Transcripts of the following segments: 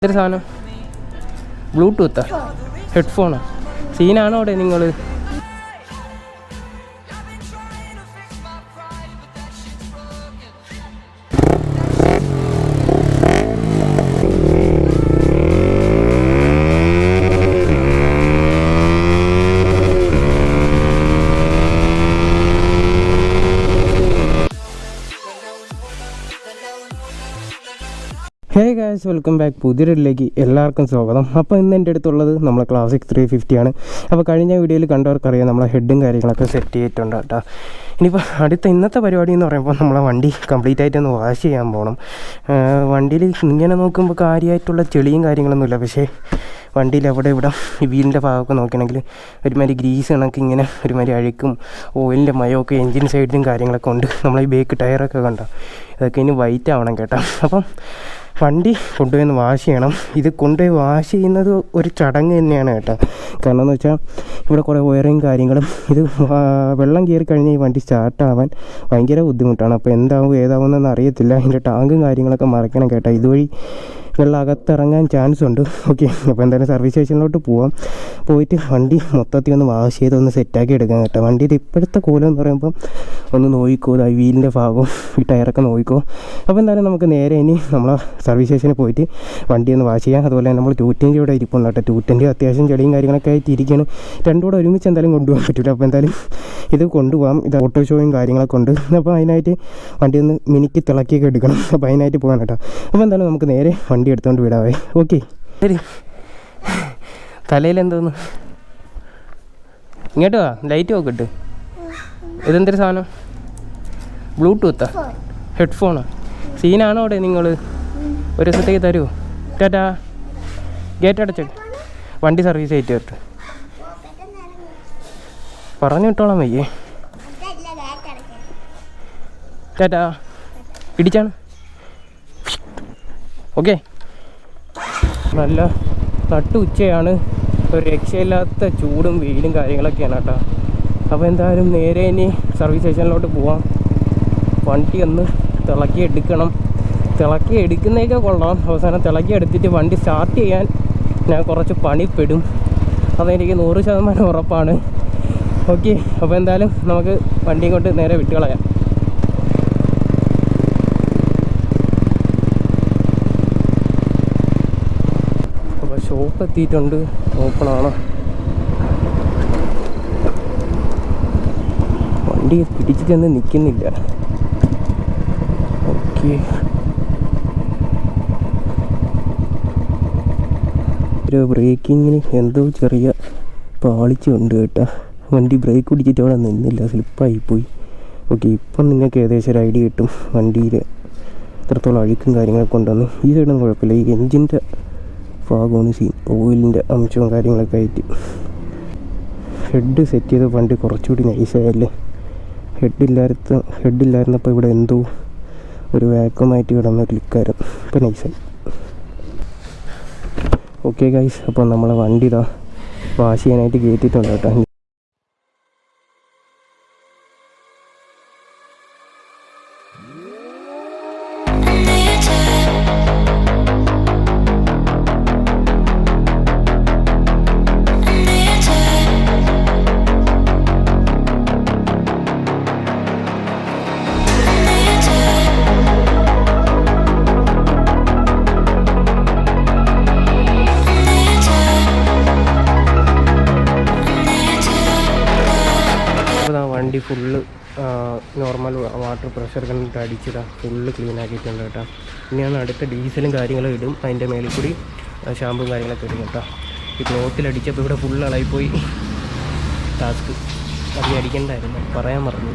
എന്തൊരു സാധനം? ബ്ലൂടൂത്താ? ഹെഡ്ഫോണോ? സീനാണോ അവിടെ നിങ്ങൾ? Hey guys, welcome back. പുതിയൊരിലേക്ക് എല്ലാവർക്കും സ്വാഗതം. അപ്പോൾ ഇന്ന് എൻ്റെ അടുത്തുള്ളത് നമ്മളെ ക്ലാസിക് 350 ആണ്. അപ്പോൾ കഴിഞ്ഞ വീഡിയോയിൽ കണ്ടവർക്കറിയാം നമ്മളെ ഹെഡും കാര്യങ്ങളൊക്കെ സെറ്റ് ചെയ്തിട്ടുണ്ട് കേട്ടോ. ഇനിയിപ്പോൾ ഇന്നത്തെ പരിപാടി എന്ന് പറയുമ്പോൾ നമ്മളെ വണ്ടി കംപ്ലീറ്റ് ആയിട്ടൊന്ന് വാഷ് ചെയ്യാൻ പോകണം. വണ്ടിയിൽ ഇങ്ങനെ നോക്കുമ്പോൾ കാര്യമായിട്ടുള്ള ചെളിയും കാര്യങ്ങളൊന്നുമില്ല, പക്ഷേ വണ്ടിയിൽ അവിടെ ഇവിടെ ഈ വീലിൻ്റെ ഭാഗമൊക്കെ നോക്കുകയാണെങ്കിൽ ഒരുമാതിരി ഗ്രീസ് കണക്ക് ഇങ്ങനെ ഒരുമാതിരി അഴുക്കും ഓയിലിൻ്റെ മയമൊക്കെ എൻജിൻ സൈഡിലും കാര്യങ്ങളൊക്കെ ഉണ്ട്. നമ്മളീ ബേക്ക് ടയറൊക്കെ കണ്ടോ, ഇതൊക്കെ ഇനി വൈറ്റ് ആവണം കേട്ടോ. അപ്പം വണ്ടി കൊണ്ടുപോയി ഒന്ന് വാഷ് ചെയ്യണം. ഇത് കൊണ്ടുപോയി വാഷ് ചെയ്യുന്നത് ഒരു ചടങ്ങ് തന്നെയാണ് കേട്ടോ. കാരണം എന്ന് വെച്ചാൽ ഇവിടെ കുറേ വയറിങ് കാര്യങ്ങളും, ഇത് വെള്ളം കയറി കഴിഞ്ഞാൽ ഈ വണ്ടി സ്റ്റാർട്ടാവാൻ ഭയങ്കര ബുദ്ധിമുട്ടാണ്. അപ്പോൾ എന്താവും ഏതാവുമെന്നൊന്നും അറിയത്തില്ല. അതിൻ്റെ ടാങ്കും കാര്യങ്ങളൊക്കെ മറയ്ക്കണം കേട്ടോ. ഇതുവഴി വെള്ളം അകത്തിറങ്ങാൻ ചാൻസ് ഉണ്ട്. ഓക്കെ, അപ്പോൾ എന്തായാലും സർവീസ് സ്റ്റേഷനിലോട്ട് പോയിട്ട് വണ്ടി മൊത്തത്തിൽ ഒന്ന് വാഷ് ചെയ്ത് ഒന്ന് സെറ്റാക്കി എടുക്കാം കേട്ടോ. വണ്ടിയുടെ ഇപ്പോഴത്തെ കോലം എന്ന് പറയുമ്പോൾ ഒന്ന് നോക്കിക്കോ, ഈ വീലിൻ്റെ ഭാഗവും ഈ ടയറൊക്കെ നോക്കിക്കോ. അപ്പോൾ എന്തായാലും നമുക്ക് നേരെ ഇനി നമ്മളെ സർവീസ് സ്റ്റേഷനിൽ പോയിട്ട് വണ്ടി ഒന്ന് വാഷ് ചെയ്യാം. അതുപോലെ നമ്മൾ 220 ഇവിടെ ഇരിപ്പുണ്ട് കേട്ടോ. 220 അത്യാവശ്യം ചെളിയും കാര്യങ്ങളൊക്കെ ആയിട്ട് ഇരിക്കുകയാണ്. രണ്ടും കൂടെ ഒരുമിച്ച് എന്തായാലും കൊണ്ടുപോകാൻ പറ്റില്ല. അപ്പോൾ എന്തായാലും ഇത് കൊണ്ടുപോകാം. ഇത് ഓട്ടോ ഷോയും കാര്യങ്ങളൊക്കെ ഉണ്ട്. അപ്പോൾ അതിനായിട്ട് വണ്ടി ഒന്ന് മിനിക്ക് തിളക്കിയൊക്കെ എടുക്കണം. അപ്പോൾ അതിനായിട്ട് പോകാൻ കേട്ടോ. അപ്പോൾ എന്തായാലും നമുക്ക് നേരെ വണ്ടി എടുത്തുകൊണ്ട് വിടാവേ. ഓക്കെ, ശരി. തലയിൽ എന്തോന്ന്? ഇങ്ങോട്ട് വാ, ലൈറ്റ് നോക്കിട്ട്. ഇതെന്തൊരു സാധനം? ബ്ലൂടൂത്താ? ഹെഡ്ഫോണോ? സീനാണോ അവിടെ നിങ്ങൾ? ഒരു ദിവസത്തേക്ക് തരുമോ? ടാറ്റാ. ഗേറ്റ് അടച്ചേ, വണ്ടി സർവീസ് ആയിട്ട് കേട്ട് പറഞ്ഞു വിട്ടോളാം വയ്യേ. ടാറ്റാ. ഇടിച്ചാണ്. ഓക്കെ, നല്ല നട്ടു ഉച്ചയാണ്. ഒരു രക്ഷയില്ലാത്ത ചൂടും വെയിലും കാര്യങ്ങളൊക്കെയാണ് കേട്ടോ. അപ്പോൾ എന്തായാലും നേരെ ഇനി സർവീസ് സ്റ്റേഷനിലോട്ട് പോവാം. വണ്ടി ഒന്ന് തിളക്കി എടുക്കണം. തിളക്കി എടുക്കുന്നതൊക്കെ കൊള്ളാം. അവസാനം തിളക്കി എടുത്തിട്ട് വണ്ടി സ്റ്റാർട്ട് ചെയ്യാൻ ഞാൻ കുറച്ച് പണിപ്പെടും. അതെനിക്ക് 100% ഉറപ്പാണ്. ഓക്കെ, അപ്പോൾ എന്തായാലും നമുക്ക് വണ്ടിയും കൊണ്ട് നേരെ വിട്ടുകളയാം. ഷോപ്പ് എത്തിയിട്ടുണ്ട്. ഓപ്പണാണ്. വണ്ടി പിടിച്ചിട്ടൊന്ന് നിൽക്കുന്നില്ല. ഓക്കെ, ഒരു ബ്രേക്കിങ്ങിന് എന്തോ ചെറിയ പാളിച്ചുണ്ട് കേട്ടോ. വണ്ടി ബ്രേക്ക് പിടിച്ചിട്ട് അവിടെ നിന്നില്ല, സ്ലിപ്പായിപ്പോയി. ഓക്കെ, ഇപ്പം നിങ്ങൾക്ക് ഏകദേശം ഒരു ഐഡിയ കിട്ടും വണ്ടിയിൽ എത്രത്തോളം അഴുക്കും കാര്യങ്ങളൊക്കെ ഉണ്ടെന്ന്. ഈ സൈഡൊന്നും കുഴപ്പമില്ല, ഈ എൻജിൻ്റെ ഭാഗമാണ് സീൻ. ഓയിലിൻ്റെ അംശവും കാര്യങ്ങളൊക്കെ ആയിട്ട് ഹെഡ് സെറ്റ് ചെയ്ത വണ്ടി കുറച്ചുകൂടി നൈസായല്ലേ. ഹെഡില്ലായിരുന്നപ്പോൾ ഇവിടെ എന്തോ ഒരു വാക്വമായിട്ട് കിടന്ന ഒരു ലുക്കായിരുന്നു. ഇപ്പോൾ നൈസായി. ഓക്കെ ഗൈസ്, അപ്പോൾ നമ്മളെ വണ്ടി ഇതാ വാഷ് ചെയ്യാനായിട്ട് കയറ്റിയിട്ടുണ്ട് കേട്ടോ. വണ്ടി ഫുള്ള് നോർമൽ വാട്ടർ പ്രഷർ കണ്ടിട്ട് അടിച്ചിടാം, ഫുള്ള് ക്ലീൻ ആക്കിയിട്ടുണ്ട് കേട്ടോ. ഇനിയാണ് അടുത്ത ഡീസലും കാര്യങ്ങളും ഇടും. അതിൻ്റെ മേളിൽ കൂടി ഷാമ്പും കാര്യങ്ങളൊക്കെ ഇടും കേട്ടോ. ഈ ക്ലോത്തിലടിച്ചപ്പോൾ ഇവിടെ ഫുള്ള് ഇളകിപ്പോയി. ടാസ്ക് അതി അടിക്കണ്ടായിരുന്നു, പറയാൻ മറന്നു.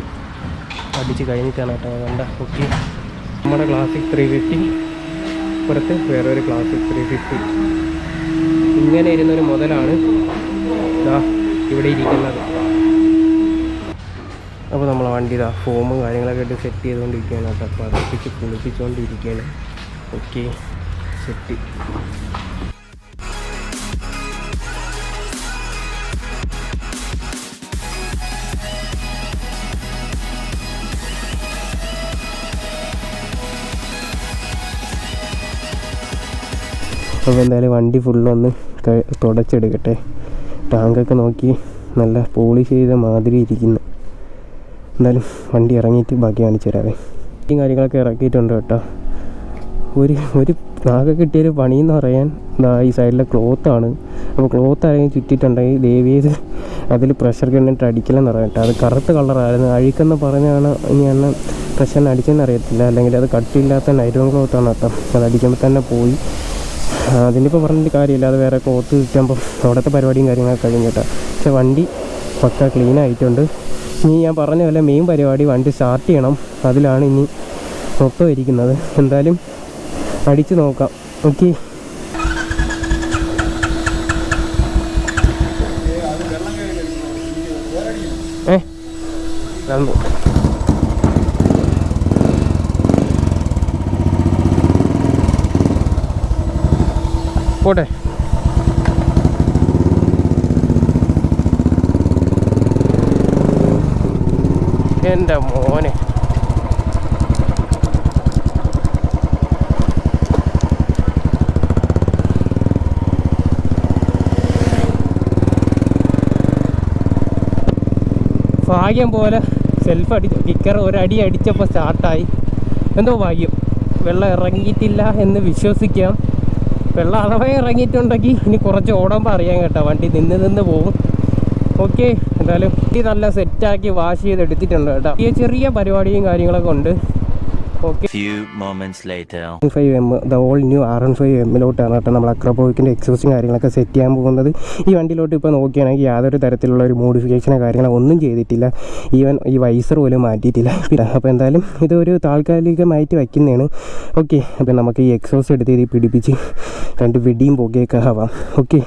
അടിച്ച് കഴിഞ്ഞിട്ടാണ് കേട്ടോ കണ്ട. ഓക്കെ, നമ്മുടെ ക്ലാസിക് 350 പുറത്ത് വേറൊരു ക്ലാസിക് 350 ഇങ്ങനെ ഇരുന്നൊരു മുതലാണ് ഇതാ ഇവിടെ ഇരിക്കുന്നത്. അപ്പോൾ നമ്മളെ വണ്ടി ഇതാ ഫോമും കാര്യങ്ങളൊക്കെ ഇട്ട് സെറ്റ് ചെയ്തുകൊണ്ടിരിക്കുകയാണ് കേട്ടോ. അപ്പോൾ അതൊക്കെ കുളിപ്പിച്ചുകൊണ്ടിരിക്കുകയാണ്. Okay, set. അപ്പോൾ എന്തായാലും വണ്ടി ഫുള്ളൊന്ന് തുടച്ചെടുക്കട്ടെ. ടാങ്കൊക്കെ നോക്കി നല്ല പോളിഷ് ചെയ്ത മാതിരി ഇരിക്കുന്നു. എന്തായാലും വണ്ടി ഇറങ്ങിയിട്ട് ബാക്കി കാണിച്ചു തരാവേ. ഈ കാര്യങ്ങളൊക്കെ ഇറക്കിയിട്ടുണ്ട് കേട്ടോ. ഒരു ആകെ കിട്ടിയൊരു പണിയെന്ന് പറയാൻ ഈ സൈഡിലെ ക്ലോത്താണ്. അപ്പോൾ ക്ലോത്ത് ആരെങ്കിലും ചുറ്റിയിട്ടുണ്ടെങ്കിൽ ദയവേത് അതിൽ പ്രഷർ ഗണ്ണിട്ട് അടിക്കലെന്ന് പറയാം കേട്ടോ. അത് കറുത്ത കളറായിരുന്നു, അഴുക്കെന്ന് പറഞ്ഞാണ് ഇനി എണ്ണ പ്രഷറിന് അടിച്ചെന്ന് അറിയത്തില്ല. അല്ലെങ്കിൽ അത് കട്ടിയില്ലാത്ത നൈലോൺ ക്ലോത്താണ് കേട്ടോ. അത് അടിക്കുമ്പോൾ തന്നെ പോയി. അതിനിപ്പോൾ പറഞ്ഞിട്ട് കാര്യമില്ല, അത് വേറെ ക്ലോത്ത് ചുറ്റുമ്പോൾ അവിടുത്തെ പരിപാടിയും കാര്യങ്ങളൊക്കെ കഴിഞ്ഞു കേട്ടോ. പക്ഷെ വണ്ടി പക്ക ക്ലീൻ ആയിട്ടുണ്ട്. ഇനി ഞാൻ പറഞ്ഞ പോലെ മെയിൻ പരിപാടി വണ്ടി സ്റ്റാർട്ട് ചെയ്യണം. അതിലാണ് ഇനി മൊത്തം ഇരിക്കുന്നത്. എന്തായാലും അടിച്ച് നോക്കാം. ഓക്കെ, പോട്ടെ. എൻ്റെ മോനെ, ഭാഗ്യം പോലെ സെൽഫ് കിക്കർ ഒരടി അടിച്ചപ്പോൾ സ്റ്റാർട്ടായി. എന്തോ ഭാഗ്യം, വെള്ളം ഇറങ്ങിയിട്ടില്ല എന്ന് വിശ്വസിക്കാം. വെള്ളം അഥവാ ഇറങ്ങിയിട്ടുണ്ടെങ്കിൽ ഇനി കുറച്ച് ഓടുമ്പോൾ അറിയാൻ കേട്ടോ, വണ്ടി നിന്ന് പോകും. ഓക്കെ, എന്തായാലും വണ്ടി നല്ല സെറ്റാക്കി വാഷ് ചെയ്ത് എടുത്തിട്ടുണ്ട് കേട്ടോ. ഈ ചെറിയ പരിപാടിയും കാര്യങ്ങളൊക്കെ ഉണ്ട്. Okay, R15M the all new R15Mലോട്ടാണ് കേട്ടോ നമ്മൾ അക്രോപോയിക്കിൻ്റെ എക്സോസും കാര്യങ്ങളൊക്കെ സെറ്റ് ചെയ്യാൻ പോകുന്നത്. ഈ വണ്ടിയിലോട്ട് ഇപ്പോൾ നോക്കുകയാണെങ്കിൽ യാതൊരു തരത്തിലുള്ള ഒരു മോഡിഫിക്കേഷനോ കാര്യങ്ങളോ ഒന്നും ചെയ്തിട്ടില്ല. ഈവൻ ഈ വൈസർ പോലും മാറ്റിയിട്ടില്ല. അപ്പോൾ എന്തായാലും ഇതൊരു താൽക്കാലികമായിട്ട് വയ്ക്കുന്നതാണ്. ഓക്കെ, അപ്പോൾ നമുക്ക് ഈ എക്സോസ് എടുത്ത് ഇത് പിടിപ്പിച്ച് 2 വെടിയും പുകയൊക്കെ ആവാം. ഓക്കെ,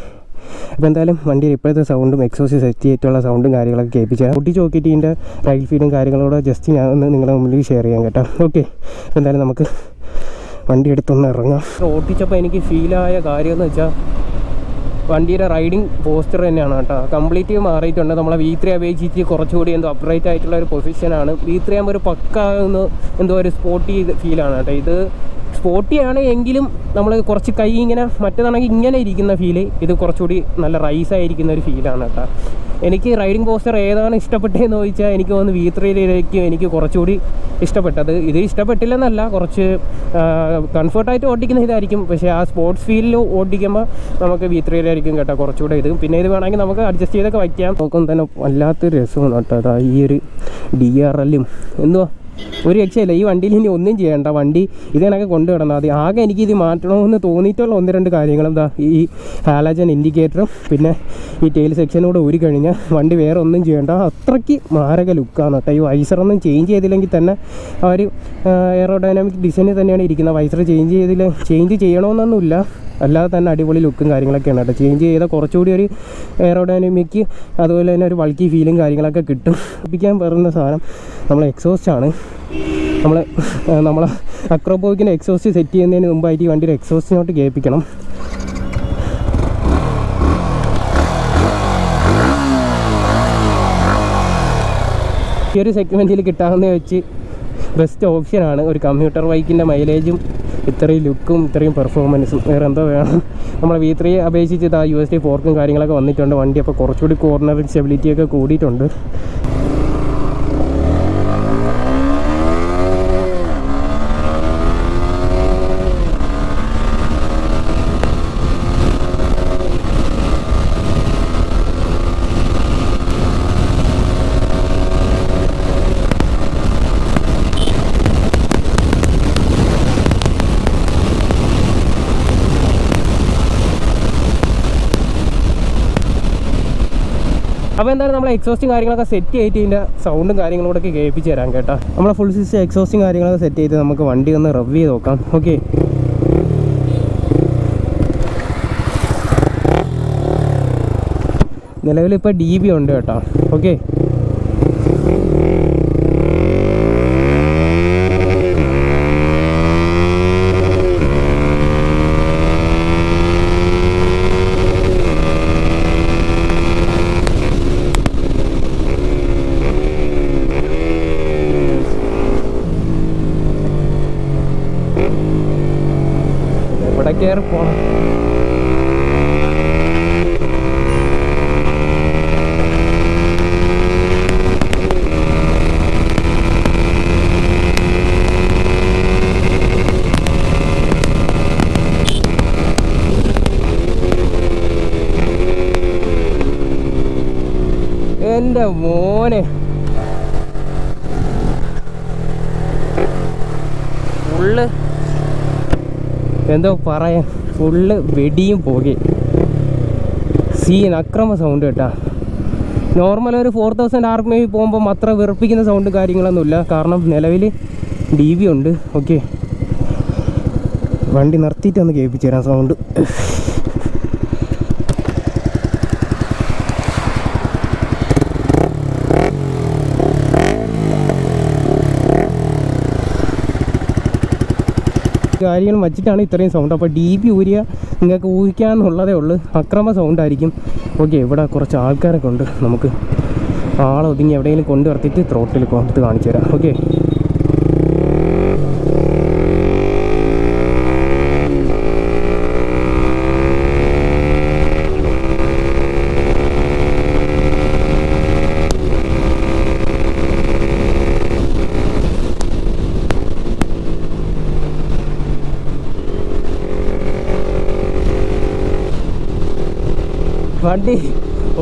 അപ്പോൾ എന്തായാലും വണ്ടിയിൽ ഇപ്പോഴത്തെ സൗണ്ടും എക്സോസ് സെറ്റ് ചെയ്തിട്ടുള്ള സൗണ്ടും കാര്യങ്ങളൊക്കെ കേൾപ്പിച്ചാൽ പൊട്ടിച്ച് നോക്കിയിട്ട് ഇതിൻ്റെ റൈൽ ഫീഡും കാര്യങ്ങളോട് ജസ്റ്റ് ഞാൻ ഒന്ന് നിങ്ങളുടെ മുമ്പിൽ ഷെയർ ചെയ്യാം കേട്ടോ. ഓക്കെ, അപ്പോൾ എന്തായാലും നമുക്ക് വണ്ടി എടുത്തൊന്ന് ഇറങ്ങാം. ഓട്ടിച്ചപ്പോൾ എനിക്ക് ഫീലായ കാര്യം എന്ന് വെച്ചാൽ വണ്ടിയുടെ റൈഡിങ് പോസ്റ്റർ തന്നെയാണ് കേട്ടോ. കംപ്ലീറ്റ് മാറിയിട്ടുണ്ട്. നമ്മളെ V3 അപേക്ഷിച്ച് കുറച്ചുകൂടി എന്തോ അപ്രൈറ്റ് ആയിട്ടുള്ള ഒരു പൊസിഷനാണ്. V3 ആകുമ്പോൾ ഒരു പക്ക എന്തോ ഒരു സ്പോർട്ടി ഫീലാണ് കേട്ടോ. ഇത് സ്പോർട്ടിയാണ് എങ്കിലും നമ്മൾ കുറച്ച് കൈ ഇങ്ങനെ, മറ്റേതാണെങ്കിൽ ഇങ്ങനെ ഇരിക്കുന്ന ഫീല്, ഇത് കുറച്ചുകൂടി നല്ല റൈസായിരിക്കുന്ന ഒരു ഫീലാണ് കേട്ടോ. എനിക്ക് റൈഡിങ് പോസ്റ്റർ ഏതാണ് ഇഷ്ടപ്പെട്ടതെന്ന് ചോദിച്ചാൽ എനിക്ക് തോന്നുന്നു V3യിലേക്ക് എനിക്ക് കുറച്ചുകൂടി ഇഷ്ടപ്പെട്ടത്. ഇത് ഇഷ്ടപ്പെട്ടില്ലെന്നല്ല, കുറച്ച് കംഫർട്ടായിട്ട് ഓടിക്കുന്ന ഇതായിരിക്കും. പക്ഷേ ആ സ്പോർട്സ് ഫീലിൽ ഓടിക്കുമ്പോൾ നമുക്ക് V3യിലായിരിക്കും കേട്ടോ കുറച്ചുകൂടെ ഇത്. പിന്നെ ഇത് വേണമെങ്കിൽ നമുക്ക് അഡ്ജസ്റ്റ് ചെയ്തൊക്കെ വയ്ക്കാം. നോക്കുമ്പോൾ തന്നെ വല്ലാത്തൊരു രസമാണ് കേട്ടോ. അതാ ഈ ഒരു DRLും എന്തുവാ ഒരു രക്ഷയില്ല. ഈ വണ്ടിയിൽ ഇനി ഒന്നും ചെയ്യണ്ട, വണ്ടി ഇതിനൊക്കെ കൊണ്ടുവിടണം. അത് ആകെ എനിക്കിത് മാറ്റണമെന്ന് തോന്നിയിട്ടുള്ള 1-2 കാര്യങ്ങളും എന്താ ഈ ഹാലജൻ ഇൻഡിക്കേറ്ററും പിന്നെ ഈ ടെയിൽ സെക്ഷനോട് ഊരി കഴിഞ്ഞാൽ വണ്ടി വേറെ ഒന്നും ചെയ്യേണ്ട. അത്രയ്ക്ക് മാരക ലുക്കാണ് കേട്ടോ. ഈ വൈസറൊന്നും ചേഞ്ച് ചെയ്തില്ലെങ്കിൽ തന്നെ ആ ഒരു എയറോഡൈനാമിക് ഡിസൈനിൽ തന്നെയാണ് ഇരിക്കുന്നത്. വൈസർ ചേഞ്ച് ചെയ്യണമെന്നൊന്നുമില്ല, അല്ലാതെ തന്നെ അടിപൊളി ലുക്കും കാര്യങ്ങളൊക്കെയാണ് കേട്ടോ. ചേഞ്ച് ചെയ്താൽ കുറച്ചുകൂടി ഒരു എയറോഡൈനാമിക് അതുപോലെ തന്നെ ഒരു വൾക്കി ഫീലും കാര്യങ്ങളൊക്കെ കിട്ടും. ഒപ്പിക്കാൻ പറയുന്ന സാധനം നമ്മളെ എക്സോസ്റ്റാണ്. നമ്മളെ അക്രോപോയിക്കിൻ്റെ എക്സോസ്റ്റ് സെറ്റ് ചെയ്യുന്നതിന് മുമ്പായിട്ട് ഈ വണ്ടിയുടെ എക്സോസ്റ്റിനോട്ട് കേൾപ്പിക്കണം. ഈ ഒരു സെഗ്മെൻറ്റിൽ കിട്ടാവുന്ന വെച്ച് ബെസ്റ്റ് ഓപ്ഷനാണ്. ഒരു കമ്പ്യൂട്ടർ ബൈക്കിൻ്റെ മൈലേജും ഇത്രയും ലുക്കും ഇത്രയും പെർഫോമൻസും വേറെ എന്തോ വേണം. നമ്മളെ V3 അപേക്ഷിച്ച് ഇതാ USD ഫോർക്കും കാര്യങ്ങളൊക്കെ വന്നിട്ടുണ്ട് വണ്ടി. അപ്പോൾ കുറച്ചുകൂടി കോർണറിങ് സ്റ്റെബിലിറ്റിയൊക്കെ കൂടിയിട്ടുണ്ട്. അപ്പോൾ എന്തായാലും നമ്മൾ എക്സോസ്റ്റും കാര്യങ്ങളൊക്കെ സെറ്റ് ചെയ്തിട്ട് ഇതിൻ്റെ സൗണ്ടും കാര്യങ്ങളോടൊക്കെ കേൾപ്പിച്ച് തരാം കേട്ടോ. നമ്മളെ ഫുൾ സിസ്റ്റം എക്സോസ്റ്റും കാര്യങ്ങളൊക്കെ സെറ്റ് ചെയ്ത് നമുക്ക് വണ്ടി ഒന്ന് റവ് ചെയ്ത് നോക്കാം. ഓക്കെ, നിലവിലിപ്പോൾ DB ഉണ്ട് കേട്ടോ. ഓക്കെ, ഇവിടെ കയറി പോകണം. എൻ്റെ മോനെ ഫുള്ള് എന്തോ പറയാൻ, ഫുള്ള് വെടിയും പോകുകയും അക്രമ സൗണ്ട് കേട്ടാ. നോർമൽ ഒരു 4000 RPM പോകുമ്പോൾ അത്ര വെറുപ്പിക്കുന്ന സൗണ്ട് കാര്യങ്ങളൊന്നുമില്ല. കാരണം നിലവിൽ DB ഉണ്ട്. ഓക്കെ, വണ്ടി നിർത്തിയിട്ട് ഒന്ന് കേൾപ്പിച്ചു തരാം സൗണ്ട്. കാര്യങ്ങളും വച്ചിട്ടാണ് ഇത്രയും സൗണ്ട്. അപ്പോൾ DB ഊരിയ നിങ്ങൾക്ക് ഊഹിക്കാമെന്നുള്ളതേ ഉള്ളൂ, അക്രമ സൗണ്ടായിരിക്കും. ഓക്കെ, ഇവിടെ കുറച്ച് ആൾക്കാരൊക്കെ ഉണ്ട്. നമുക്ക് ആളെ ഒതുങ്ങി എവിടെയെങ്കിലും കൊണ്ടു നിർത്തിയിട്ട് ത്രോട്ടിൽ കൊടുത്ത് കാണിച്ചു തരാം. ഓക്കെ, വണ്ടി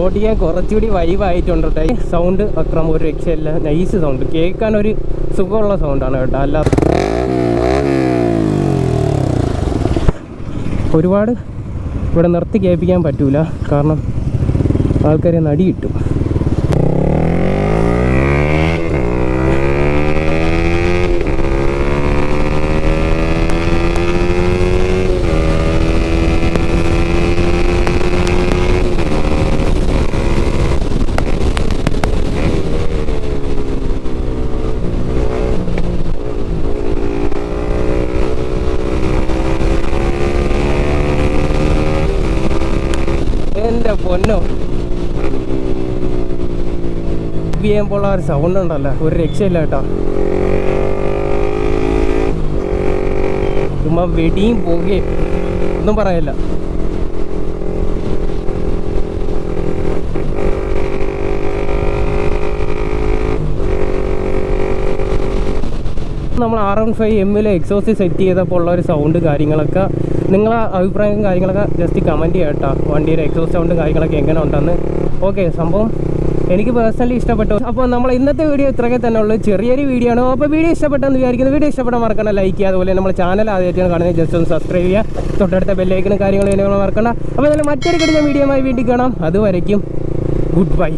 ഓടിക്കാൻ കുറച്ചുകൂടി വൈബായിട്ടുണ്ട് കേട്ടോ. സൗണ്ട് അക്രമം ഒരു രക്ഷയില്ല, നൈസ് സൗണ്ട്, കേൾക്കാൻ ഒരു സുഖമുള്ള സൗണ്ടാണ് കേട്ടോ. അല്ല ഒരുപാട് ഇവിടെ നിർത്തി കേൾപ്പിക്കാൻ പറ്റൂല, കാരണം ആൾക്കാരെ നടി കിട്ടും. എൻ്റെ പൊന്നോ, ചെയ്യുമ്പോൾ ആ ഒരു സൗണ്ട് ഉണ്ടല്ലോ, ഒരു രക്ഷയില്ല കേട്ടോ. ചുമ്മാ വെടിയും പോകുകയും ഒന്നും പറയില്ല. നമ്മൾ R15 എക്സോസ്റ്റ് സെറ്റ് ചെയ്തപ്പോൾ ഉള്ള ഒരു സൗണ്ട് കാര്യങ്ങളൊക്കെ നിങ്ങളെ അഭിപ്രായം കാര്യങ്ങളൊക്കെ ജസ്റ്റ് കമൻറ്റ് ചെയ്യാം കേട്ടോ. വണ്ടിയുടെ എക്സോസ്റ്റ് സൗണ്ടും കാര്യങ്ങളൊക്കെ എങ്ങനെ ഉണ്ടെന്ന്. ഓക്കെ, സംഭവം എനിക്ക് പേഴ്സണലി ഇഷ്ടപ്പെട്ടു. അപ്പോൾ നമ്മൾ ഇന്നത്തെ വീഡിയോ ഇത്രയൊക്കെ തന്നെ ഉള്ളൂ, ചെറിയൊരു വീഡിയോ ആണ്. അപ്പോൾ വീഡിയോ ഇഷ്ടപ്പെട്ടെന്ന് വിചാരിക്കുന്നു. വീഡിയോ ഇഷ്ടപ്പെടാൻ മറക്കണ്ട ലൈക്ക് ചെയ്യുക. അതുപോലെ നമ്മൾ ചാനൽ ആദ്യമായിട്ടാണ് കാണുന്നത്, ജസ്റ്റ് ഒന്ന് സബ്സ്ക്രൈബ് ചെയ്യുക. തൊട്ടടുത്ത ബെല്ലൈക്കനും കാര്യങ്ങളും മറക്കണ്ട. അപ്പോൾ നല്ല മറ്റൊരു കിടന്ന വീഡിയോയുമായി വീണ്ടും കാണാം. അതുവരയ്ക്കും ഗുഡ് ബൈ.